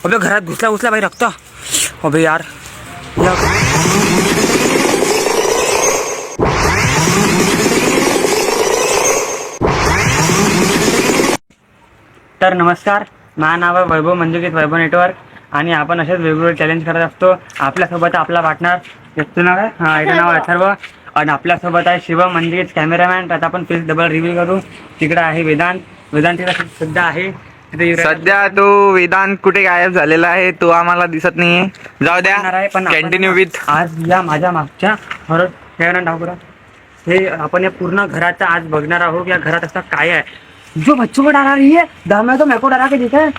अबे घरात घुसला भाई रक्त. अबे यार तर नमस्कार, माझं नाव आहे वैभव मंजुगीत वैभव नेटवर्क आणि आपण असेच वेगवेगळे चॅलेंज करत असतो. आपल्यासोबत आपला पार्टनर याचं नाव आहे, हां याचं नाव आहे अथर्व आणि आपल्यासोबत आहे शिवम मंजुगीत कॅमेरामॅन. आता आपण फेस डबल रिव्ह्यू करू. तिकडे आहे वेदांत तिकडे सध्या आहे. सध्या तो वेदांत कुठे गायब झालेला आहे, तो आम्हाला दिसत नाहीये. जाऊ द्या, पण कंटिन्यू विथ. आज या माझ्या मागच्या हॉरर हे आपण या पूर्ण घराचा आज बघणार आहोत. या घरात असं काय आहे जो बच्चों को डरा रही है, दाम तो मेको डरा के दिखा है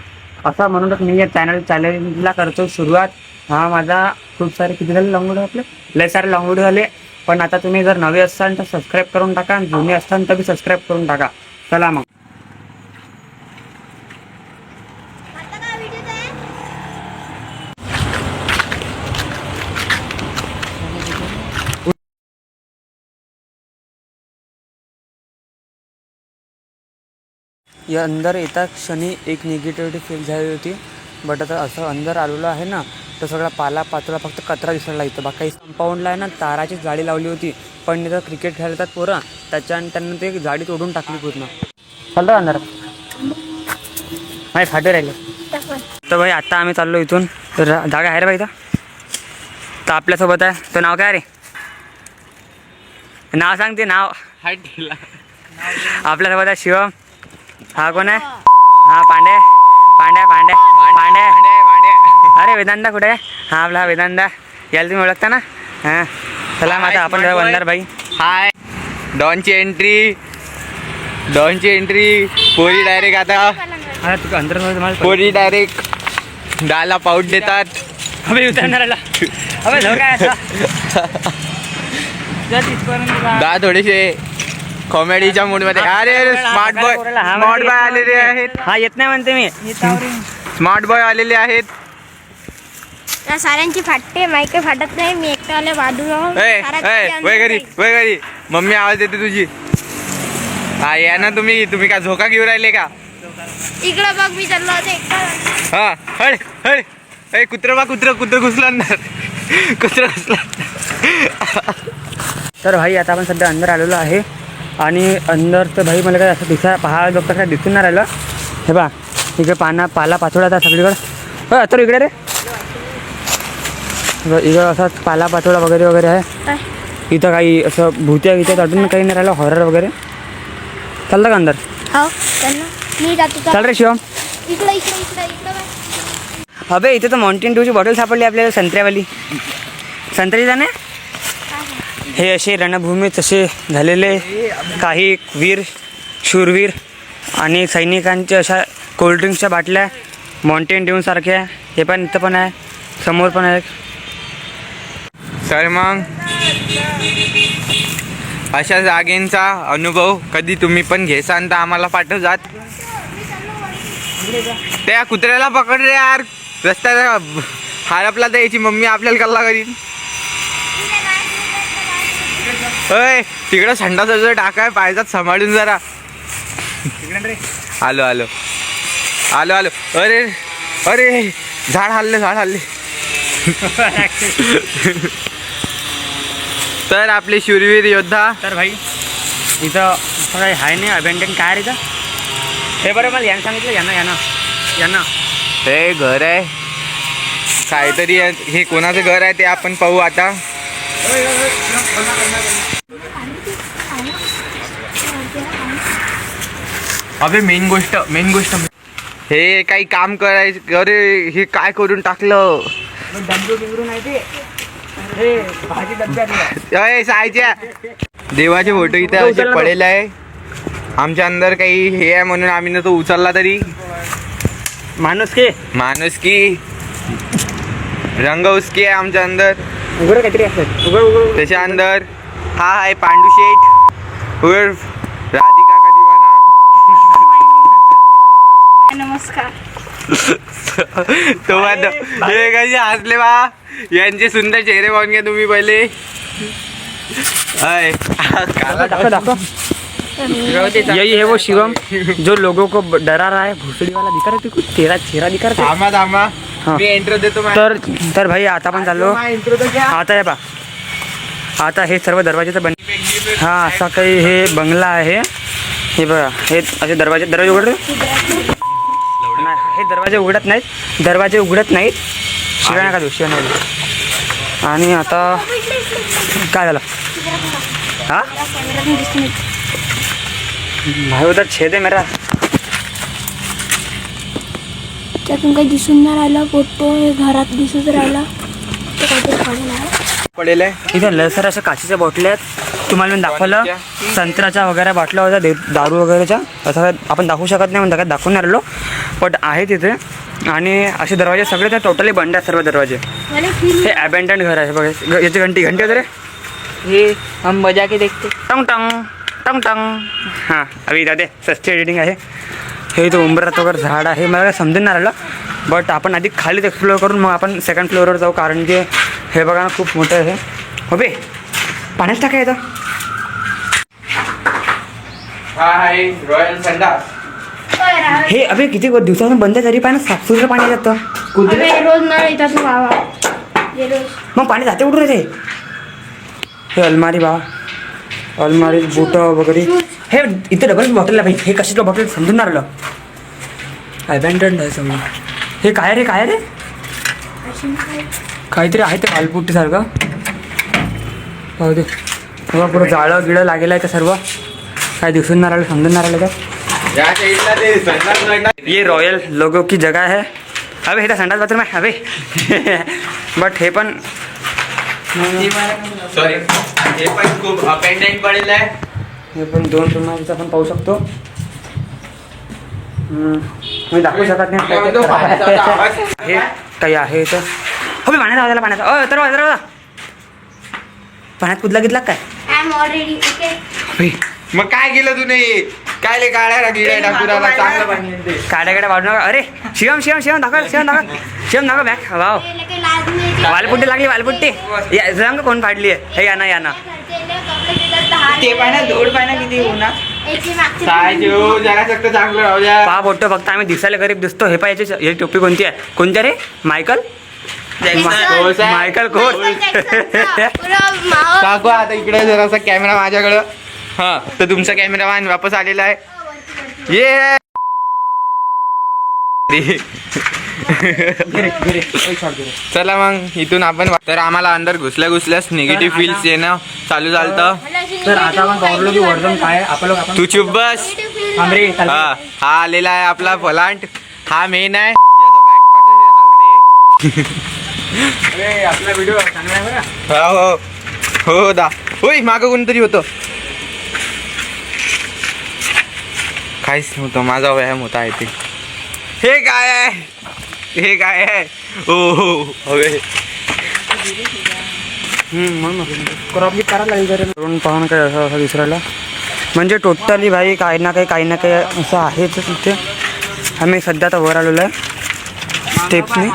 असा म्हणूनच मी या चॅलेंजला करतो सुरुवात. हा माझा खूप सारे किती झाले लॉंग व्हिडिओ, आपले लय सारे लॉंग व्हिडिओ झाले. पण आता तुम्ही जर नवे असाल तर सबस्क्राईब करून टाका आणि जुने असाल तर बी सबस्क्राईब करून टाका. चला मग. या अंदर येता क्षणी एक निगेटिव्हिटी फील झाली होती. बट आता असं अंदर आलेलं आहे ना तर सगळा पाचोळा फक्त कचरा दिसायला इथं. बाकी कंपाऊंडला आहे ना ताराची जाळी लावली होती, पण इथं क्रिकेट खेळतात पोरं, त्याच्यानं त्यांना ते जाळी तोडून टाकली पूर्ण. चालतं अंदर माही फाटे राहिले तर भाई आता आम्ही चाललो इथून. तर जागा आहे रे बाई इथं. तर आपल्यासोबत आहे तो नाव काय रे, नाव सांगते नाव. आपल्यासोबत आहे शिवम. हा कोण आहे, हा पांडे. अरे वेदांता कुठे आहे, हा आपला वेदांता. याला तुम्ही ओळखता ना. हां चला मग आता आपण वंदर भाई. हाय, डॉनची एंट्री पोरी डायरेक्ट आता पोरी डायरेक्ट डाला पाऊट देतात. अबे उतरणाऱ्याला अबे जाऊ काय आता दा थोडेसे कॉमेडीच्या मूड मध्ये. अरे स्मार्ट बॉय आलेले आहेत. हा येत नाही म्हणते मी. स्मार्ट बॉय आलेले आहेत. साऱ्यांची फाटते, माईक फाटत नाही. मी एकटाले वाढू वय घरी मम्मी आवाज देते तुझी. हा या ना तुम्ही का झोका घेऊन राहिले का. इकडे बघ मी चाललो होते एकटा. हा हळ कुत्र घुसला अंदर. कुत्र घुसला. तर भाई आता आपण सध्या अंदर आलेलो आहे आणि अंदर तर भाई मला काय असं पहाड बघता काय दिसून नाही राहिलं. हे बा इकडे पाला पाचोळा आता सगळीकडं. तर इकडे रे इकडं असं पाला पाचोळा वगैरे आहे. इथं काही असं भूत्या गीत्या अजून काही नाही राहिलं हॉरर वगैरे. चालतं का अंदर. हो मी जातो. चल रे शिवम. इकडे अबे इथे तर माउंटेन ड्यूची बॉटल सापडली आपल्याला, संत्र्यावाली. संत्र्याची जाणे हे असे रणभूमीत असे झालेले काही शूरवीर आणि सैनिकांच्या अशा कोल्ड्रिंक्सच्या बाटल्या माउंटेन ड्यू सारख्या. हे पण इथं पण आहे, समोर पण आहे. तर मग अशा जागेंचा अनुभव कधी तुम्ही पण घेसान तर आम्हाला पाठवजात. त्या कुत्र्याला पकड रे यार, रस्त्याला हडपला तर याची मम्मी आपल्याला कल्ला करीन. अय तिकडं संडासाचं टाकाय पाहिजात, सांभाळून जरा. आलो. अरे झाड हल्ले. तर आपले शूरवीर योद्धा. तर भाई इथं काही आहे नाही अबेंडन काय रे इथं. हे बरं मला यानं सांगितलं यांना हे घर आहे काहीतरी. हे कोणाचं घर आहे ते आपण पाहू आता. अबे मेन गोष्ट हे काही काम करायचं. अरे हे काय करून टाकलं. देवाचे फोटो इथे असे पडेल आहे. आमच्या अंदर काही हे आहे म्हणून आम्ही ना तो उचलला तरी. माणुसकी रंग उसकी आहे आमच्या अंदर. उघड काहीतरी असत. त्याच्या अंदर हा आहे पांडू शेठ उर्फ राधिका का दिवाना. नमस्कार. तो हे कसे हसले बा. यांचे सुंदर चेहरे पाहून घ्या तुम्ही पहिले. यही है वो शिवम जो लोगों को डरा रहा है. भोसड़ी वाला दिखा रहा है तेरा चेहरा दिखा रहा है. थांबा हां मी इंट्रो देतो तर भाई आता आपण चाललो. इंट्रो तर घ्या. आता हे बा आता हे सर्व दरवाजेचं बन हां असा काही हे बंगला आहे. हे बघा हे असे दरवाजे उघडले नाही, हे दरवाजे उघडत नाहीत. शिवाय नका देऊ, शिवाय नाही देऊ. आणि आता काय झालं हां भाई उधर छेद आहे मेरा. त्यातून काही दिसून नाही राहिला. फोटो घरात दिसून राहिला. ते काहीतरी पडलं आहे. पडेल आहे. इथे लसर अशा काचेच्या बाटल्या आहेत. तुम्हाला मी दाखवलं संत्र्याच्या वगैरे बाटल्या होत्या दारू वगैरेच्या. असं आपण दाखवू शकत नाही म्हणता काय दाखवून नाही राहिलो बट आहे तिथे. आणि असे दरवाजे सगळे ते टोटली बंद आहेत सर्व दरवाजे. हे अबॅन्डन घर आहे बघा. याची घंटी वगैरे ये हम बजा के देखते. टंग टंग टंग टंग. हां अभि दादे सस्ती एडिटिंग आहे. हे इथं उंबरात वगैरे झाड आहे. मला काय समजून नाही राहिलं बट आपण आधी खालीच एक्सप्लोअर करून मग आपण सेकंड फ्लोअरवर जाऊ. कारण की हे बघा ना खूप मोठं आहे. हो बे पाण्यात टाका येतं. हा आहे रॉयल संडास. हे अबे किती दिवसापासून बंद आहे तरी पाणी साफसुथरं पाणी जातं. रोज नळ येतात बाबा. हे रोज मग पाणी जाते कुठून रे. हे अलमारी बा अलमारी बुटं वगैरे. हे इथे डबल बॉटल आहे भाई. हे कशाचं बॉटल समजून नाही राहिलं. अबॅन्डन्ड आहे समजा. हे काय रे काहीतरी आहे ते वालपुट्टीसारखं. पाहू दे बघा पुरं जाळं गिळं लागेलं आहे ते सर्व. काय दिसून नाही राहिलं समजून नाही राहिलं काय. या साईडला ते संडास लागणार. ये रॉयल लोगो की जगह है. अबे हे तर संडास बाथरूम आहे अबे. बट हे पण सॉरी हे पण खूप अप अँड डाऊन पडेल आहे. हे पण 2 रूमाचं आपण पाहू शकतो. मी दाखवू शकत नाही म्हणतो पाण्याचा आवाज. हे काही आहे इथं. हो मी पाण्यात आवाजाला पाण्याचा तर पाण्यात कुदला घेतला काय. I am already okay. अबे, मग काय केलं तू नाही काय ले काढायला गिड्या टाकुराला चांगलं पाणी येते. काड्याकडे वाढू नका. अरे शिवम दाखव बॅग. वाव वालपुट्टी लागली वालपुट्टी. रंग कोण फाडली आहे. हे या ना ते पाना दोड पाना किती होणार. काय जेव जरा फक्त चांगलं राहू द्या. पहा बोटतो फक्त आम्ही दिसायला गरीब दिसतो. हे पाहिजे याची टोपी कोणती आहे. कोणत्या रे मायकल कोण. काकू आता इकडे जरासा कॅमेरा माझ्याकडं. हा तर तुमचा कॅमेरामॅन वापस आलेला आहे. ये चला मग इथून आपण तर आम्हाला अंदर घुसल्यास निगेटिव्ह फील्स येणं चालू झालं. तर आता आपण पाहलो की वर्धन काय आहे. आपण तू चुप बस. थांबरे हा आलेला आहे आपला फलांट. हा मेन आहे. आपला व्हिडिओ चांगला आहे बरं. हो दा होय मागं कोणतरी होतं. काहीच नव्हतं माझा व्यायाम होता आहे ते. हे काय आहे हो हवे क्रॉप करायला लागेल जरा करून पाहून काय असं दुसऱ्याला. म्हणजे टोटली भाई काही ना काही असं आहे तिथे. आम्ही सध्या आता वर आलेलो आहे स्टेप्सने.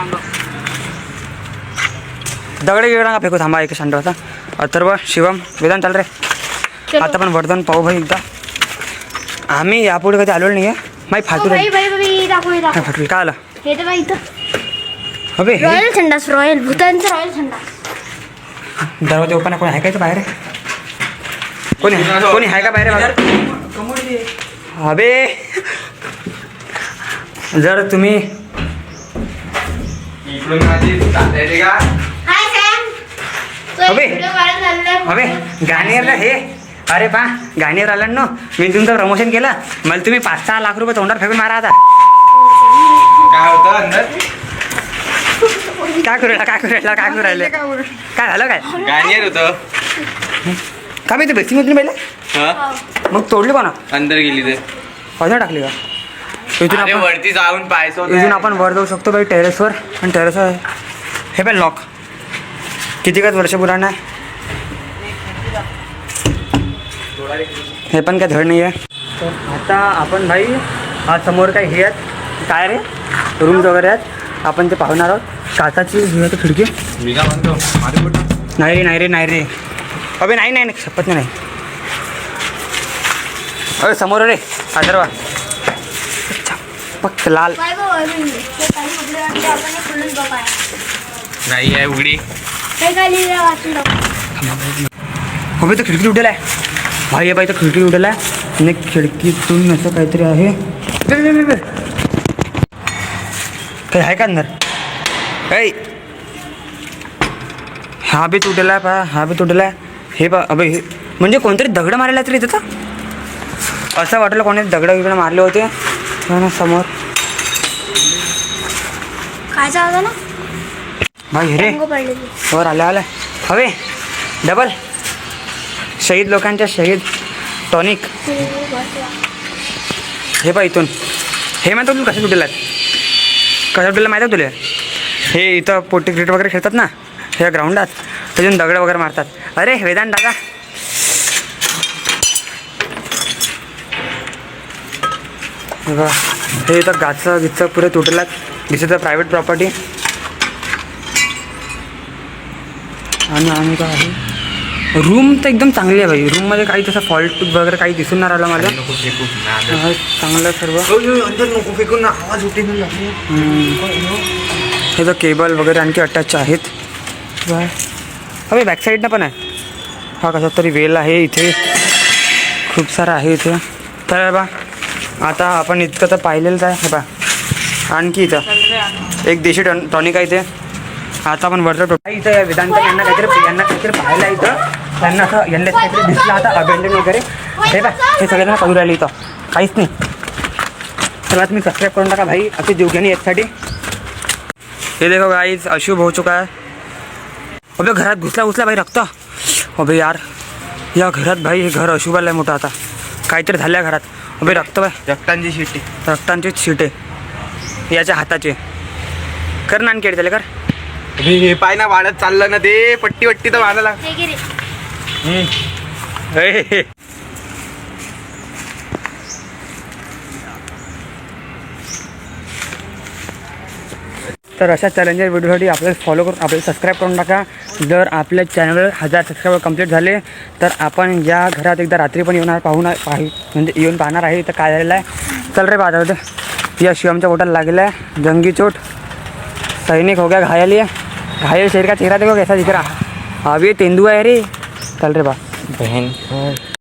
दगडे गिगडा का फेकू थांबा एक शांत होता. अथर्व शिवम वेदांत चाल रे. आता पण वर्धन पाहू भाई एकदा. आम्ही यापुढे कधी आलो नाही आहे. माही फाटू फाटू काय आलं. हे तर इथं अबे रॉयल संडास. रॉयल भूतांचं रॉयल संडास. दरवाजा ओपन आहे. कोणी आहे का इथं बाहेर. कोणी आहे का बाहेर अबे. जर तुम्ही इकडून माझी जाता येते का. हाय सॅम. अबे गाणीवरला हे. अरे पा गाणीवर आलं ना. मी तुमचं प्रमोशन केलं. मला तुम्ही 5-6 लाख रुपये तोंडावर फेकून मारा. आता काय होतं अंदर. काय करू राहिले काय झालं काय. गाणीवर होतं का मी ते बेसिंग होती पहिले. हा मग तोडली कोणा अंदर गेली ते. अजून टाकली का. इथून अरे आपण वरती जाऊन पाहायचं होतं. इथून आपण वर जाऊ शकतो बाई टेरेसवर. आणि टेरेसवर हे पण लॉक किती का वर्ष पुराण आहे. हे पण काय धड नाही आहे. तर आता आपण भाई हा समोर काय हे आहेत काय रे रूम्स वगैरे आहेत. आपण ते पाहणार आहोत. काचाची ही आहे खिडकी. मी काय म्हणतो माझं कुठं. नाही रे अबे नाही शपथ नाही. अरे समोर रे अथर्वा. फक्त लाल. नाही आहे उघडी. हो तर खिडकी उडेल आहे भाई. हे बाई तर खिडकी उडेल आहे आणि खिडकीतून असं काहीतरी आहे. काही आहे का अंदर? ऐ हा बी तुटेला आहे पहा. हा बी तुटेला आहे. हे पहा अबे हे म्हणजे कोणतरी दगड मारलेला तरी इथं. असं वाटलं कोणी दगड बिगड मारले होते ना समोर. काय होता ना भाई रे पडलेली. वर आल्या हवे डबल शहीद लोकांच्या शहीद टॉनिक. हे पहा इथून हे म्हणतो तुला कसं तुटेल तुला माहीत आहे तुला? हे इथं पोटी क्रिकेट वगैरे खेळतात ना ह्या ग्राउंडात त्यातून दगड वगैरे मारतात. अरे वेदांत दादा बघा हे इथं गाचं गिचं पुरे तुटलात दिसत प्रायव्हेट प्रॉपर्टी. आणि आणि काय आहे रूम तर एकदम चांगली आहे भाई. रूममध्ये काही तसं फॉल्ट वगैरे काही दिसून नाही राहिलं मला. नको फेकू. चांगलं सर्व. अंदर नको फेकून ना आवाज उठे. हे तर केबल वगैरे आणखी अटॅच आहेत. अबे बॅक साईडनं पण आहे. हा कसा तरी वेल आहे इथे खूप सारा आहे इथे. तर बा आता आपण इतकं तर पाहिलेलंच आहे. हे बा आणखी इथं एक देशी टॉनिक आहे इथे. आता आपण वरचं इथं या वेदांत यांना काहीतरी पाहायला इथं त्यांना असं यांना काहीतरी दिसलं आता अबेंडन वगैरे. हे बा हे सगळ्यांना पाहू राहिले इथं काहीच नाही. चला तुम्ही सबस्क्राईब करून टाका भाई असे जीवघेणी याच्यासाठी. हे देखो गाईज अशुभ हो चुका आहे. अबे घरात घुसला भाई रक्त. अबे यार या घरात भाई हे घर अशुभ आलं आहे मोठं. आता काहीतरी झालं आहे घरात. अबे रक्त बाय रक्तांची शिट्टी. रक्तांचीच शिटे याच्या हाताचे. कर ना आणखी त्याला कर. हे पाय ना वाढत चाललं ना ते पट्टी तर वाढायला लाग. तर अशा चॅलेंजर व्हिडिओसाठी आपल्याला फॉलो करून आपल्याला सबस्क्राईब करून टाका. जर आपल्या चॅनलवर 1000 सबस्क्रायबर कंप्लीट झाले तर आपण या घरात एकदा रात्री पण म्हणजे येऊन पाहणार आहे. तर काय झालेलं आहे चल रे बाजार होते. या शिवमच्या पोटाला लागलेला आहे जंगी चोट. सैनिक हो गया घायल. है घायल शरीर का चेहरा देखो कैसा दिख रहा. अब ये तेंदुआ है रे. चल रे बा बहन